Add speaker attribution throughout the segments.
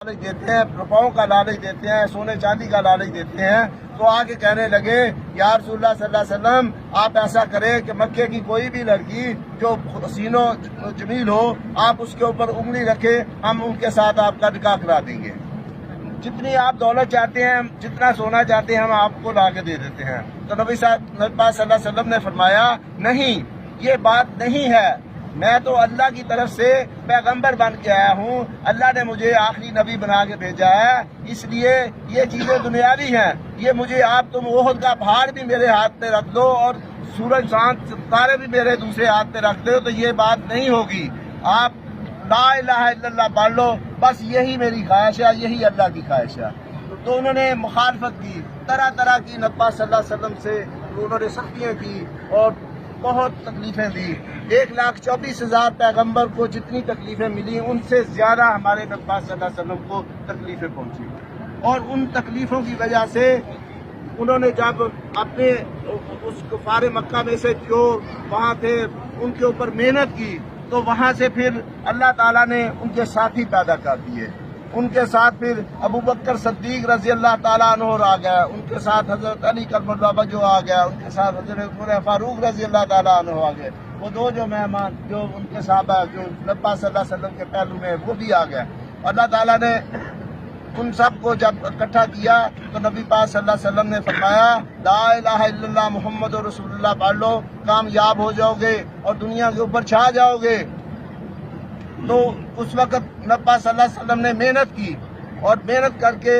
Speaker 1: لالچ دیتے ہیں، روپاؤں کا لالچ دیتے ہیں، سونے چاندی کا لالچ دیتے ہیں، تو آگے کہنے لگے یا رسول اللہ صلی اللہ علیہ وسلم آپ ایسا کریں کہ مکے کی کوئی بھی لڑکی جو حسین و جمیل ہو آپ اس کے اوپر انگلی رکھیں، ہم ان کے ساتھ آپ کا نکاح کرا دیں گے، جتنی آپ دولت چاہتے ہیں، جتنا سونا چاہتے ہیں ہم آپ کو لا کے دے دیتے ہیں۔ تو نبی پاک صلی اللہ علیہ وسلم نے فرمایا نہیں، یہ بات نہیں ہے، میں تو اللہ کی طرف سے پیغمبر بن کے آیا ہوں، اللہ نے مجھے آخری نبی بنا کے بھیجا ہے، اس لیے یہ چیزیں دنیاوی ہیں، یہ مجھے آپ تم احد کا پہاڑ بھی میرے ہاتھ پہ رکھ دو اور سورج چاند ستارے بھی میرے دوسرے ہاتھ پہ رکھ دو تو یہ بات نہیں ہوگی، آپ لا الہ الا اللہ پڑھ لو، بس یہی میری خواہش ہے، یہی اللہ کی خواہش ہے۔ تو انہوں نے مخالفت کی، طرح طرح کی نبی پاک صلی اللہ علیہ وسلم سے انہوں نے سختیاں کی اور بہت تکلیفیں دی۔ 1,24,000 پیغمبر کو جتنی تکلیفیں ملی ان سے زیادہ ہمارے نبی پاک صلی اللہ علیہ وسلم کو تکلیفیں پہنچی، اور ان تکلیفوں کی وجہ سے انہوں نے جب اپنے اس کفار مکہ میں سے جو وہاں تھے ان کے اوپر محنت کی تو وہاں سے پھر اللہ تعالیٰ نے ان کے ساتھی پیدا کر دیے، ان کے ساتھ پھر ابو بکر صدیق رضی اللہ تعالیٰ عنہ آ گیا، ان کے ساتھ حضرت علی کرم اللہ وجہہ آ گیا، ان کے ساتھ حضرت عمر فاروق رضی اللہ تعالیٰ عنہ آ گئے، وہ دو جو مہمان جو ان کے صحابہ جو نبی پاک صلی اللہ علیہ وسلم کے پہلو میں وہ بھی آ گئے۔ اللہ تعالیٰ نے ان سب کو جب اکٹھا کیا تو نبی پاک صلی اللہ علیہ وسلم نے فرمایا لا الہ الا اللہ محمد رسول اللہ پڑھ لو، کامیاب ہو جاؤ گے اور دنیا کے اوپر چھا جاؤ گے۔ تو اس وقت نبی پاک صلی اللہ علیہ وسلم نے محنت کی، اور محنت کر کے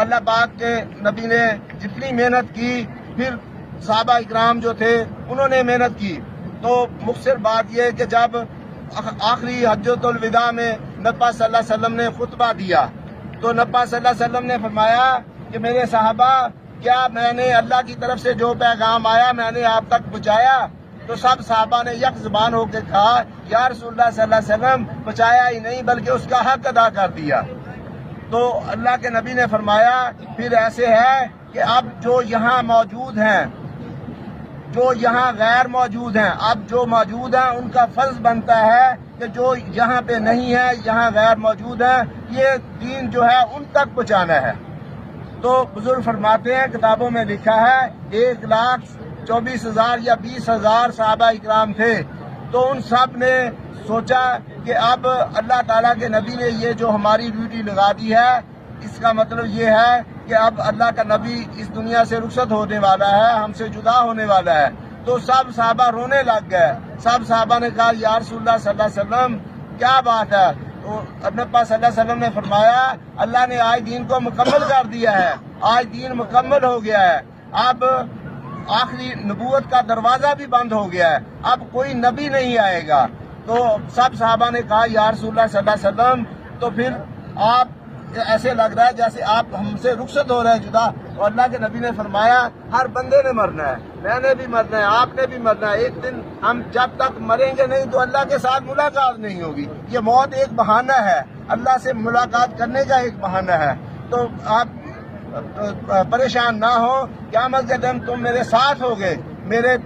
Speaker 1: اللہ پاک کے نبی نے جتنی محنت کی پھر صحابہ اکرام جو تھے انہوں نے محنت کی۔ تو مختصر بات یہ کہ جب آخری حجۃ الوداع میں نبی پاک صلی اللہ علیہ وسلم نے خطبہ دیا تو نبی پاک صلی اللہ علیہ وسلم نے فرمایا کہ میرے صحابہ کیا میں نے اللہ کی طرف سے جو پیغام آیا میں نے آپ تک پہنچایا؟ تو سب صحابہ نے یک زبان ہو کے کہا یا رسول اللہ صلی اللہ علیہ وسلم پہنچایا ہی نہیں بلکہ اس کا حق ادا کر دیا۔ تو اللہ کے نبی نے فرمایا پھر ایسے ہے کہ اب جو یہاں موجود ہیں، جو یہاں غیر موجود ہیں، اب جو موجود ہیں ان کا فرض بنتا ہے کہ جو یہاں پہ نہیں ہے، یہاں غیر موجود ہیں، یہ دین جو ہے ان تک پہنچانا ہے۔ تو بزرگ فرماتے ہیں کتابوں میں لکھا ہے 1,24,000 یا 20,000 صحابہ اکرام تھے، تو ان سب نے سوچا کہ اب اللہ تعالیٰ کے نبی نے یہ جو ہماری ڈیوٹی لگا دی ہے اس کا مطلب یہ ہے کہ اب اللہ کا نبی اس دنیا سے رخصت ہونے والا ہے، ہم سے جدا ہونے والا ہے۔ تو سب صحابہ رونے لگ گئے، سب صحابہ نے کہا یا رسول اللہ صلی اللہ علیہ وسلم کیا بات ہے؟ تو نبی پاک صلی اللہ علیہ وسلم نے فرمایا اللہ نے آج دین کو مکمل کر دیا ہے، آج دین مکمل ہو گیا ہے، اب آخری نبوت کا دروازہ بھی بند ہو گیا ہے، اب کوئی نبی نہیں آئے گا۔ تو سب صحابہ نے کہا یا رسول اللہ صلی اللہ علیہ وسلم تو پھر آپ ایسے لگ رہا ہے جیسے آپ ہم سے رخصت ہو رہے ہیں جدا، اور اللہ کے نبی نے فرمایا ہر بندے نے مرنا ہے، میں نے بھی مرنا ہے، آپ نے بھی مرنا ہے، ایک دن ہم جب تک مریں گے نہیں تو اللہ کے ساتھ ملاقات نہیں ہوگی، یہ موت ایک بہانہ ہے، اللہ سے ملاقات کرنے کا ایک بہانہ ہے۔ تو آپ پریشان نہ ہو، قیامت کے دن تم میرے ساتھ ہوگے، میرے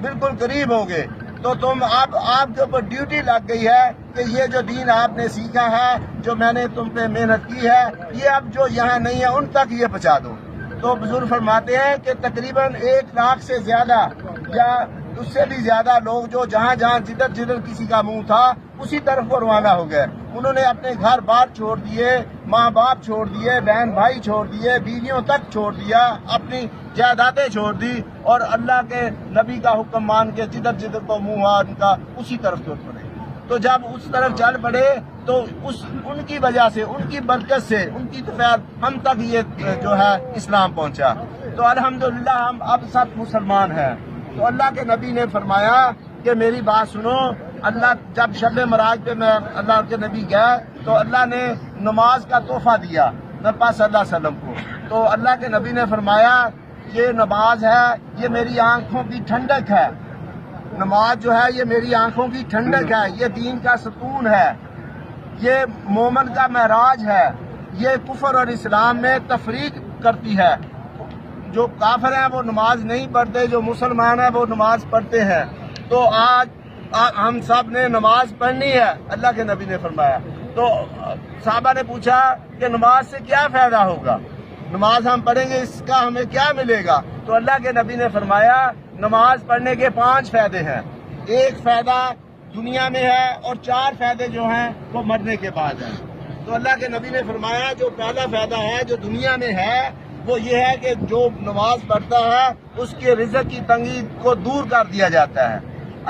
Speaker 1: بالکل قریب ہوگے، تو تم اب آپ کے اوپر ڈیوٹی لگ گئی ہے کہ یہ جو دین آپ نے سیکھا ہے، جو میں نے تم پہ محنت کی ہے، یہ اب جو یہاں نہیں ہے ان تک یہ پہنچا دو۔ تو بزرگ فرماتے ہیں کہ تقریباً 1 لاکھ سے زیادہ یا اس سے بھی زیادہ لوگ جو جہاں جہاں جدھر جدھر کسی کا منہ تھا اسی طرف کو روانہ ہو گئے، انہوں نے اپنے گھر بار چھوڑ دیے، ماں باپ چھوڑ دیے، بہن بھائی چھوڑ دیے، بیویوں تک چھوڑ دیا، اپنی جائیدادیں چھوڑ دی، اور اللہ کے نبی کا حکم مان کے جدھر جدھر کو منہ ہوا ان کا اسی طرف چل پڑے۔ تو جب اس طرف چل پڑے تو ان کی وجہ سے، ان کی برکت سے، ان کی خیر ہم تک یہ جو ہے اسلام پہنچا۔ تو الحمدللہ ہم اب سب مسلمان ہیں۔ تو اللہ کے نبی نے فرمایا کہ میری بات سنو، اللہ جب شب معراج پہ میں اللہ کے نبی گئے تو اللہ نے نماز کا تحفہ دیا نبی پاک صلی اللہ علیہ وسلم کو، تو اللہ کے نبی نے فرمایا یہ نماز ہے، یہ میری آنکھوں کی ٹھنڈک ہے، نماز جو ہے یہ میری آنکھوں کی ٹھنڈک ہے، یہ دین کا ستون ہے، یہ مومن کا معراج ہے، یہ کفر اور اسلام میں تفریق کرتی ہے، جو کافر ہیں وہ نماز نہیں پڑھتے، جو مسلمان ہیں وہ نماز پڑھتے ہیں۔ تو آج ہم سب نے نماز پڑھنی ہے، اللہ کے نبی نے فرمایا تو صحابہ نے پوچھا کہ نماز سے کیا فائدہ ہوگا، نماز ہم پڑھیں گے اس کا ہمیں کیا ملے گا؟ تو اللہ کے نبی نے فرمایا نماز پڑھنے کے 5 فائدے ہیں، ایک فائدہ دنیا میں ہے اور 4 فائدے جو ہیں وہ مرنے کے بعد ہیں۔ تو اللہ کے نبی نے فرمایا جو پہلا فائدہ ہے جو دنیا میں ہے وہ یہ ہے کہ جو نماز پڑھتا ہے اس کے رزق کی تنگی کو دور کر دیا جاتا ہے،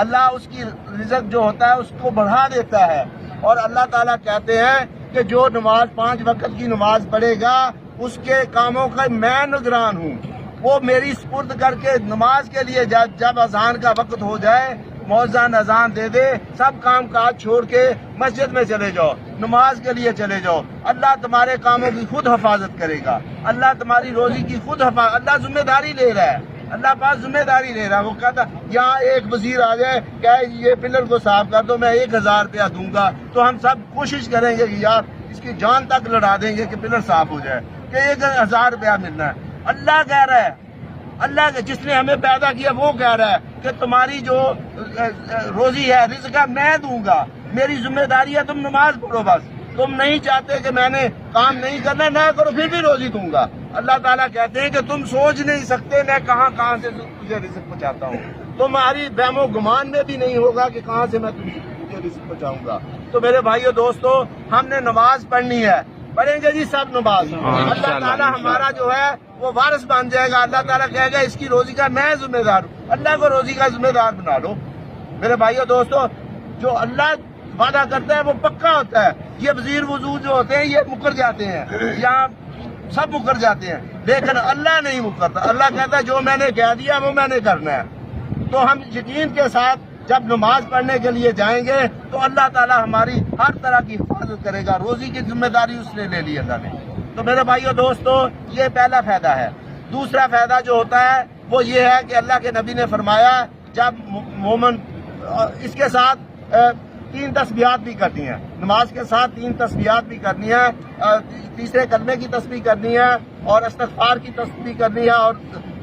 Speaker 1: اللہ اس کی رزق جو ہوتا ہے اس کو بڑھا دیتا ہے، اور اللہ تعالیٰ کہتے ہیں کہ جو نماز 5 وقت کی نماز پڑھے گا اس کے کاموں کا میں نگران ہوں، وہ میری سپرد کر کے نماز کے لیے جب اذان کا وقت ہو جائے مؤذن اذان دے دے سب کام کاج چھوڑ کے مسجد میں چلے جاؤ، نماز کے لیے چلے جاؤ، اللہ تمہارے کاموں کی خود حفاظت کرے گا، اللہ تمہاری روزی کی خود حفاظت، اللہ ذمہ داری لے رہا ہے، اللہ پاس ذمہ داری لے رہا ہے۔ وہ کہتا یہاں ایک وزیر آ جائے کہ یہ پلر کو صاف کر دو میں 1000 روپیہ دوں گا، تو ہم سب کوشش کریں گے کہ یار اس کی جان تک لڑا دیں گے کہ پلر صاف ہو جائے کہ 1000 روپیہ ملنا ہے۔ اللہ کہہ رہا ہے، اللہ کے جس نے ہمیں پیدا کیا وہ کہہ رہا ہے کہ تمہاری جو روزی ہے رزق ہے میں دوں گا، میری ذمہ داری ہے، تم نماز پڑھو، بس تم نہیں چاہتے کہ میں نے کام نہیں کرنا نہ کرو پھر بھی روزی دوں گا۔ اللہ تعالیٰ کہتے ہیں کہ تم سوچ نہیں سکتے میں کہاں سے تجھے رزق پہنچاتا ہوں، تمہاری وہم و گمان میں بھی نہیں ہوگا کہ کہاں سے میں تجھے رزق پہنچاؤں گا۔ تو میرے بھائیو دوستو ہم نے نماز پڑھنی ہے، پڑھیں گے جی سب نماز، اللہ تعالیٰ ہمارا جو ہے وہ وارث بن جائے گا، اللہ تعالیٰ کہے گا اس کی روزی کا میں ذمہ دار ہوں، اللہ کو روزی کا ذمہ دار بنا لو۔ میرے بھائیو دوستو جو اللہ وعدہ کرتا ہے وہ پکا ہوتا ہے، یہ وزیر وزور جو ہوتے ہیں یہ مکر جاتے ہیں، یہاں سب مکر جاتے ہیں لیکن اللہ نہیں مکرتا، اللہ کہتا ہے جو میں نے کہہ دیا وہ میں نے کرنا ہے۔ تو ہم یقین کے ساتھ جب نماز پڑھنے کے لیے جائیں گے تو اللہ تعالیٰ ہماری ہر طرح کی حفاظت کرے گا، روزی کی ذمہ داری اس نے لے لی اللہ نے۔ تو میرے بھائیو دوستو یہ پہلا فائدہ ہے۔ دوسرا فائدہ جو ہوتا ہے وہ یہ ہے کہ اللہ کے نبی نے فرمایا جب مومن اس کے ساتھ 3 تسبیحات بھی کرنی ہے، نماز کے ساتھ 3 تسبیحات بھی کرنی ہے، تیسرے کلمے کی تسبیح کرنی ہے اور استغفار کی تسبیح کرنی ہے اور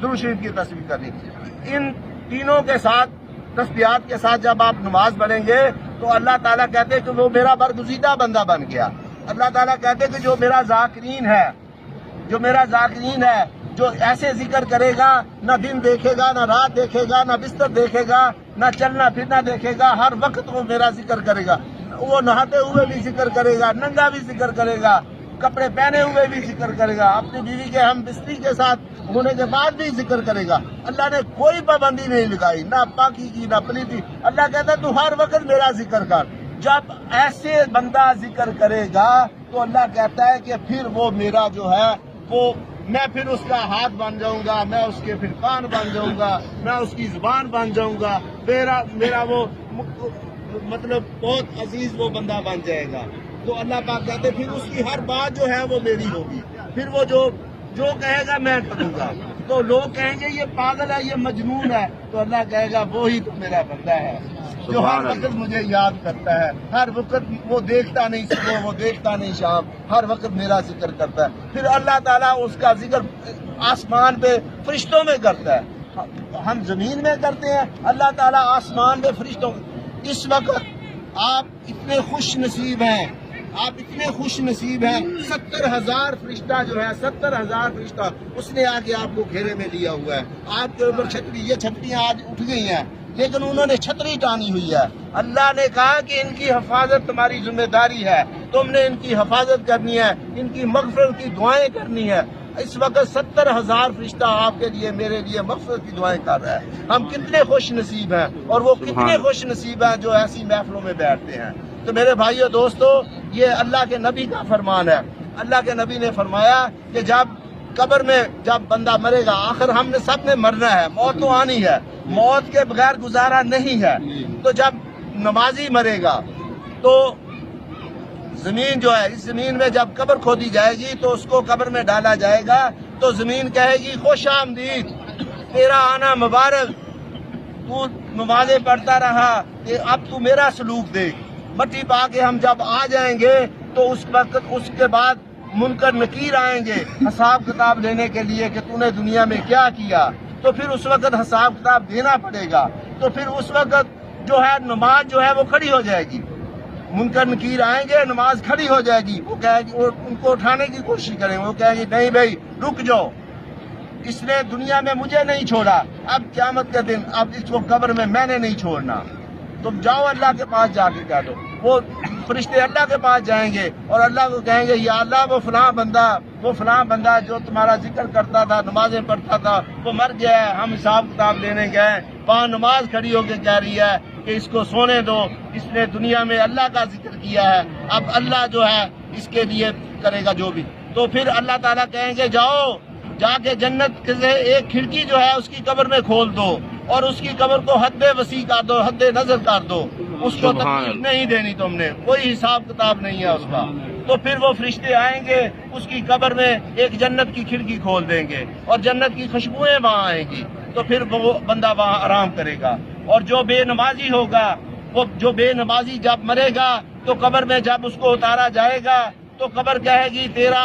Speaker 1: درود شریف کی تسبیح کرنی ہے۔ ان تینوں کے ساتھ تسبیحات کے ساتھ جب آپ نماز پڑھیں گے تو اللہ تعالیٰ کہتے ہیں کہ وہ میرا برگزیدہ بندہ بن گیا، اللہ تعالیٰ کہتے ہیں کہ جو میرا ذاکرین ہے، جو میرا ذاکرین ہے، جو ایسے ذکر کرے گا نہ دن دیکھے گا نہ رات دیکھے گا نہ بستر دیکھے گا نہ چلنا پھرنا دیکھے گا، ہر وقت وہ میرا ذکر کرے گا، وہ نہاتے ہوئے بھی ذکر کرے گا، ننگا بھی ذکر کرے گا، کپڑے پہنے ہوئے بھی ذکر کرے گا، اپنی بیوی کے ہم بستری کے ساتھ ہونے کے بعد بھی ذکر کرے گا۔ اللہ نے کوئی پابندی نہیں لگائی، نہ پاکی کی نہ پلیتی، اللہ کہتا ہے تو ہر وقت میرا ذکر کر۔ جب ایسے بندہ ذکر کرے گا تو اللہ کہتا ہے کہ پھر وہ میرا جو ہے وہ میں پھر اس کا ہاتھ بن جاؤں گا، میں اس کے پھر کان بن جاؤں گا، میں اس کی زبان بن جاؤں گا، میرا وہ مطلب بہت عزیز وہ بندہ بن جائے گا۔ تو اللہ پاک کہتے پھر اس کی ہر بات جو ہے وہ میری ہوگی، پھر وہ جو کہے گا میں کروں گا۔ تو لوگ کہیں گے یہ پاگل ہے، یہ مجنون ہے، تو اللہ کہے گا وہی تو میرا بندہ ہے جو ہر وقت مجھے یاد کرتا ہے، ہر وقت وہ دیکھتا نہیں صبح، وہ دیکھتا نہیں شام، ہر وقت میرا ذکر کرتا ہے۔ پھر اللہ تعالیٰ اس کا ذکر آسمان پہ فرشتوں میں کرتا ہے، ہم زمین میں کرتے ہیں، اللہ تعالیٰ آسمان میں فرشتوں۔ اس وقت آپ اتنے خوش نصیب ہیں، آپ اتنے خوش نصیب ہیں، 70,000 فرشتہ جو ہے 70,000 فرشتہ اس نے آ کے آپ کو گھیرے میں لیا ہوا ہے، آپ کے اوپر چھتری، یہ چھتریاں آج اٹھ گئی ہیں لیکن انہوں نے چھتری ٹانی ہوئی ہے۔ اللہ نے کہا کہ ان کی حفاظت تمہاری ذمہ داری ہے، تم نے ان کی حفاظت کرنی ہے، ان کی مغفرت کی دعائیں کرنی ہے۔ اس وقت 70,000 فرشتہ آپ کے لیے میرے لیے مغفرت کی دعائیں کر رہا ہے۔ ہم کتنے خوش نصیب ہیں اور وہ کتنے خوش نصیب ہیں جو ایسی محفلوں میں بیٹھتے ہیں۔ تو میرے بھائیو دوستو یہ اللہ کے نبی کا فرمان ہے۔ اللہ کے نبی نے فرمایا کہ جب قبر میں جب بندہ مرے گا، آخر ہم نے سب نے مرنا ہے، موت تو آنی ہے، موت کے بغیر گزارا نہیں ہے۔ تو جب نمازی مرے گا تو زمین جو ہے، اس زمین میں جب قبر کھودی جائے گی تو اس کو قبر میں ڈالا جائے گا تو زمین کہے گی خوش آمدید، تیرا آنا مبارک، تو نمازیں پڑھتا رہا، اب تو میرا سلوک دیکھ۔ مٹی پا کے ہم جب آ جائیں گے تو اس وقت اس کے بعد منکر نکیر آئیں گے حساب کتاب لینے کے لیے کہ تو نے دنیا میں کیا کیا، تو پھر اس وقت حساب کتاب دینا پڑے گا۔ تو پھر اس وقت جو ہے نماز جو ہے وہ کھڑی ہو جائے گی، منکر نکیر آئیں گے, نماز کھڑی ہو جائے گی, وہ کہے گی, وہ ان کو اٹھانے کی کوشش کریں, وہ کہے گی نہیں بھائی رک جاؤ, اس نے دنیا میں مجھے نہیں چھوڑا, اب قیامت کے دن اب اس کو قبر میں نے نہیں چھوڑنا, تم جاؤ اللہ کے پاس جا کے کہہ دو. وہ فرشتے اللہ کے پاس جائیں گے اور اللہ کو کہیں گے یا اللہ وہ فلاں بندہ جو تمہارا ذکر کرتا تھا, نمازیں پڑھتا تھا, وہ مر گیا ہے, ہم حساب کتاب لینے گئے, وہاں نماز کھڑی ہو کے کہہ رہی ہے کہ اس کو سونے دو, اس نے دنیا میں اللہ کا ذکر کیا ہے, اب اللہ جو ہے اس کے لیے کرے گا جو بھی. تو پھر اللہ تعالیٰ کہیں گے جاؤ جا کے جنت سے ایک کھڑکی جو ہے اس کی قبر میں کھول دو اور اس کی قبر کو حد وسیع کر دو, حد نظر کر دو, اس کو تکلیف نہیں دینی تم نے, کوئی حساب کتاب نہیں ہے اس کا. تو پھر وہ فرشتے آئیں گے, اس کی قبر میں ایک جنت کی کھڑکی کھول دیں گے اور جنت کی خوشبوئیں وہاں آئیں گی, تو پھر وہ بندہ وہاں آرام کرے گا. اور جو بے نمازی ہوگا, وہ جو بے نمازی جب مرے گا تو قبر میں جب اس کو اتارا جائے گا تو قبر کہے گی تیرا